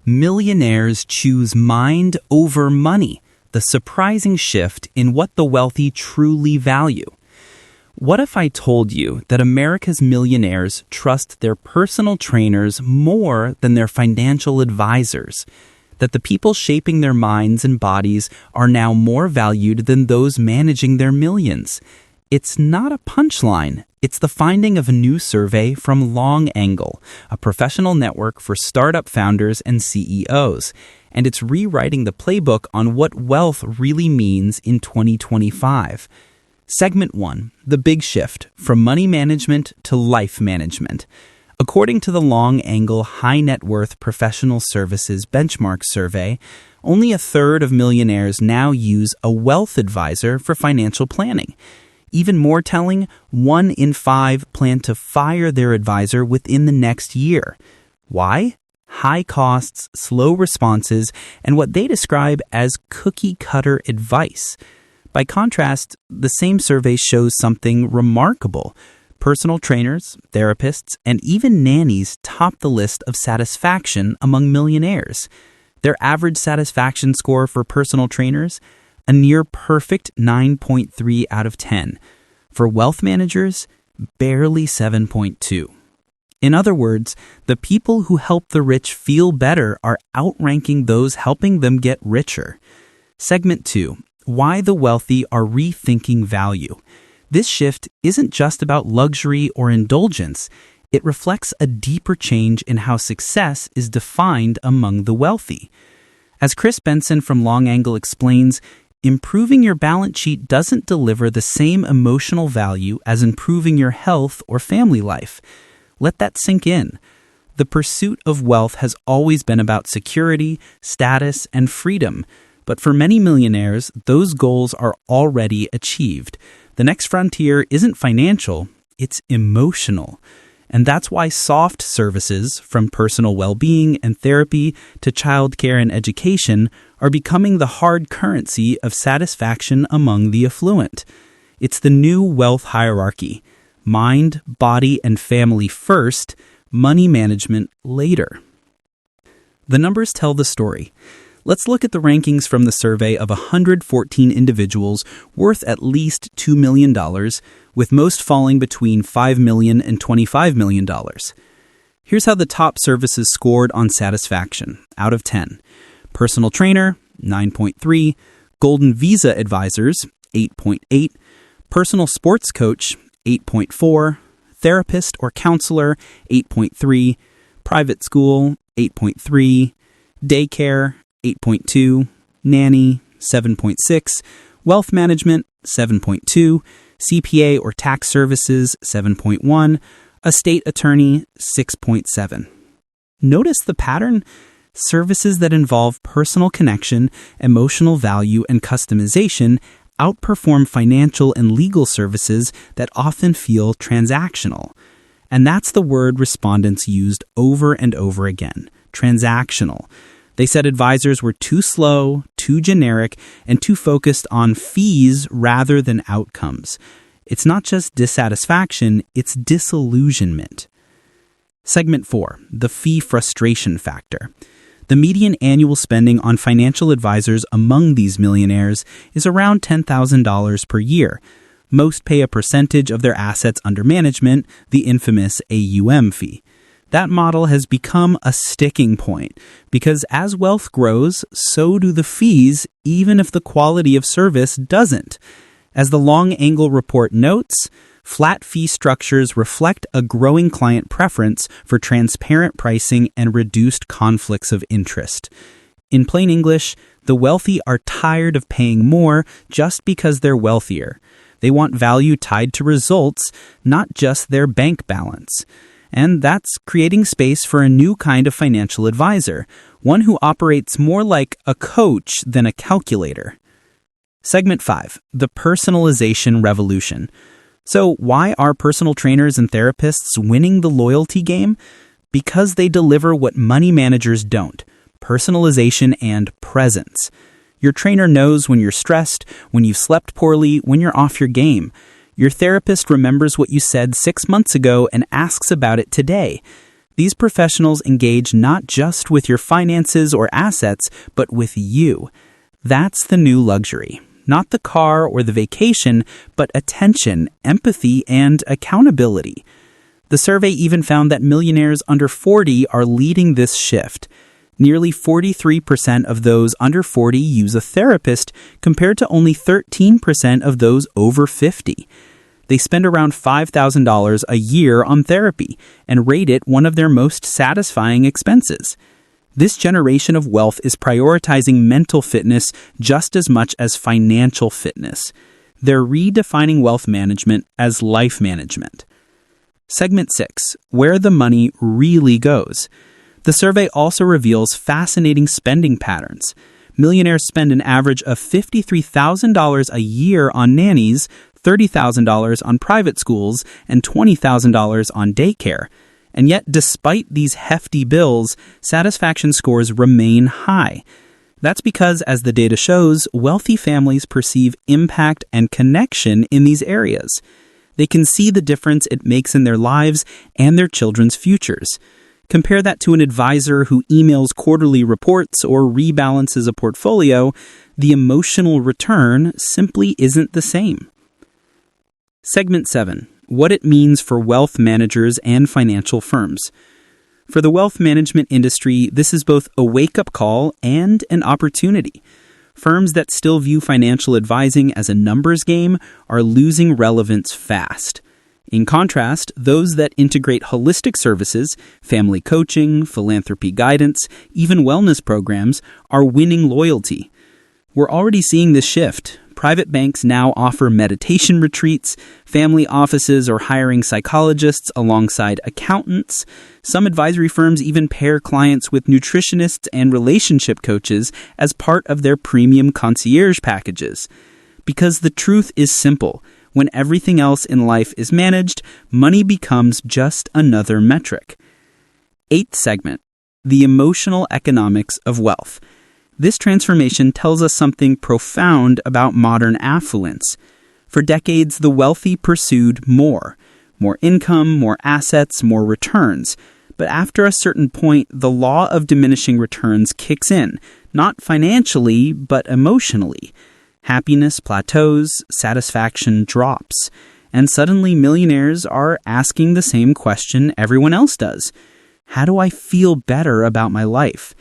Millionaires choose mind over money, the surprising shift in what the wealthy truly value. What if I told you that America's millionaires trust their personal trainers more than their financial advisors? That the people shaping their minds and bodies are now more valued than those managing their millions? It's not a punchline. It's the finding of a new survey from Long Angle, a professional network for startup founders and CEOs. And it's rewriting the playbook on what wealth really means in 2025. Segment 1, the big shift from money management to life management. According to the Long Angle High Net Worth Professional Services Benchmark Survey, only a third of millionaires now use a wealth advisor for financial planning. Even more telling, 1 in 5 plan to fire their advisor within the next year. Why? High costs, slow responses, and what they describe as cookie-cutter advice. By contrast, the same survey shows something remarkable. Personal trainers, therapists, and even nannies top the list of satisfaction among millionaires. Their average satisfaction score for personal trainers? A near-perfect 9.3 out of 10. For wealth managers, barely 7.2. In other words, the people who help the rich feel better are outranking those helping them get richer. Segment 2. Why the wealthy are rethinking value. This shift isn't just about luxury or indulgence. It reflects a deeper change in how success is defined among the wealthy. As Chris Benson from Long Angle explains, improving your balance sheet doesn't deliver the same emotional value as improving your health or family life. Let that sink in. The pursuit of wealth has always been about security, status, and freedom. But for many millionaires, those goals are already achieved. The next frontier isn't financial, it's emotional. And that's why soft services, from personal well-being and therapy to childcare and education, are becoming the hard currency of satisfaction among the affluent. It's the new wealth hierarchy. Mind, body, and family first, money management later. The numbers tell the story. Let's look at the rankings from the survey of 114 individuals worth at least $2 million, with most falling between $5 million and $25 million. Here's how the top services scored on satisfaction, out of 10. Personal trainer, 9.3. Golden Visa advisors, 8.8. Personal sports coach, 8.4. Therapist or counselor, 8.3. Private school, 8.3. Daycare, 8.2, nanny, 7.6, wealth management, 7.2, CPA or tax services, 7.1, estate attorney, 6.7. Notice the pattern? Services that involve personal connection, emotional value, and customization outperform financial and legal services that often feel transactional. And that's the word respondents used over and over again, transactional. They said advisors were too slow, too generic, and too focused on fees rather than outcomes. It's not just dissatisfaction, it's disillusionment. Segment 4, the fee frustration factor. The median annual spending on financial advisors among these millionaires is around $10,000 per year. Most pay a percentage of their assets under management, the infamous AUM fee. That model has become a sticking point because as wealth grows, so do the fees, even if the quality of service doesn't. As the Long Angle report notes, flat fee structures reflect a growing client preference for transparent pricing and reduced conflicts of interest. In plain English, the wealthy are tired of paying more just because they're wealthier. They want value tied to results, not just their bank balance. And that's creating space for a new kind of financial advisor, one who operates more like a coach than a calculator. Segment 5, the personalization revolution. So why are personal trainers and therapists winning the loyalty game? Because they deliver what money managers don't, personalization and presence. Your trainer knows when you're stressed, when you've slept poorly, when you're off your game. Your therapist remembers what you said 6 months ago and asks about it today. These professionals engage not just with your finances or assets, but with you. That's the new luxury. Not the car or the vacation, but attention, empathy, and accountability. The survey even found that millionaires under 40 are leading this shift. Nearly 43% of those under 40 use a therapist, compared to only 13% of those over 50. They spend around $5,000 a year on therapy and rate it one of their most satisfying expenses. This generation of wealth is prioritizing mental fitness just as much as financial fitness. They're redefining wealth management as life management. Segment 6, Where the Money Really Goes. The survey also reveals fascinating spending patterns. Millionaires spend an average of $53,000 a year on nannies, $30,000 on private schools, and $20,000 on daycare. And yet, despite these hefty bills, satisfaction scores remain high. That's because, as the data shows, wealthy families perceive impact and connection in these areas. They can see the difference it makes in their lives and their children's futures. Compare that to an advisor who emails quarterly reports or rebalances a portfolio. The emotional return simply isn't the same. Segment 7. What it means for wealth managers and financial firms. For the wealth management industry, this is both a wake-up call and an opportunity. Firms that still view financial advising as a numbers game are losing relevance fast. In contrast, those that integrate holistic services, family coaching, philanthropy guidance, even wellness programs, are winning loyalty. We're already seeing this shift. Private banks now offer meditation retreats, family offices are hiring psychologists alongside accountants. Some advisory firms even pair clients with nutritionists and relationship coaches as part of their premium concierge packages. Because the truth is simple. When everything else in life is managed, money becomes just another metric. 8th segment, the emotional economics of wealth. This transformation tells us something profound about modern affluence. For decades, the wealthy pursued more income, more assets, more returns. But after a certain point, the law of diminishing returns kicks in, not financially, but emotionally. Happiness plateaus, satisfaction drops, and suddenly millionaires are asking the same question everyone else does. How do I feel better about my life?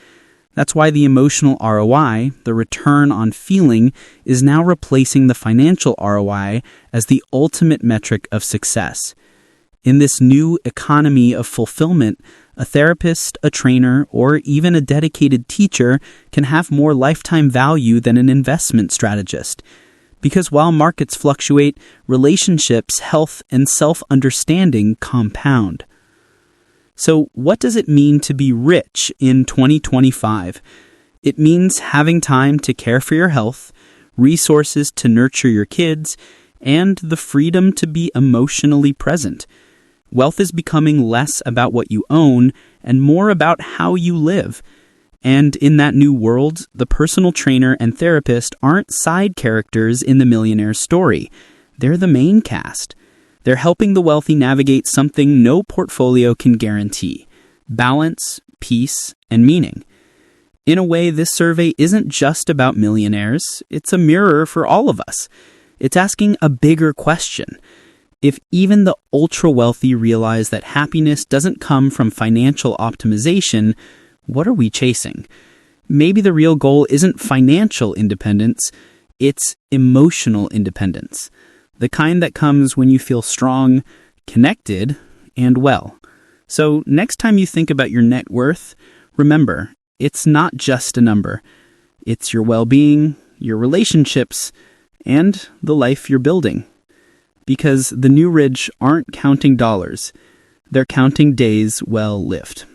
That's why the emotional ROI, the return on feeling, is now replacing the financial ROI as the ultimate metric of success. In this new economy of fulfillment, a therapist, a trainer, or even a dedicated teacher can have more lifetime value than an investment strategist. Because while markets fluctuate, relationships, health, and self-understanding compound. So what does it mean to be rich in 2025? It means having time to care for your health, resources to nurture your kids, and the freedom to be emotionally present. Wealth is becoming less about what you own and more about how you live. And in that new world, the personal trainer and therapist aren't side characters in the millionaire story. They're the main cast. They're helping the wealthy navigate something no portfolio can guarantee: balance, peace, and meaning. In a way, this survey isn't just about millionaires. It's a mirror for all of us. It's asking a bigger question. If even the ultra-wealthy realize that happiness doesn't come from financial optimization, what are we chasing? Maybe the real goal isn't financial independence, it's emotional independence. The kind that comes when you feel strong, connected, and well. So next time you think about your net worth, remember, it's not just a number. It's your well-being, your relationships, and the life you're building. Because the new rich aren't counting dollars. They're counting days well lived.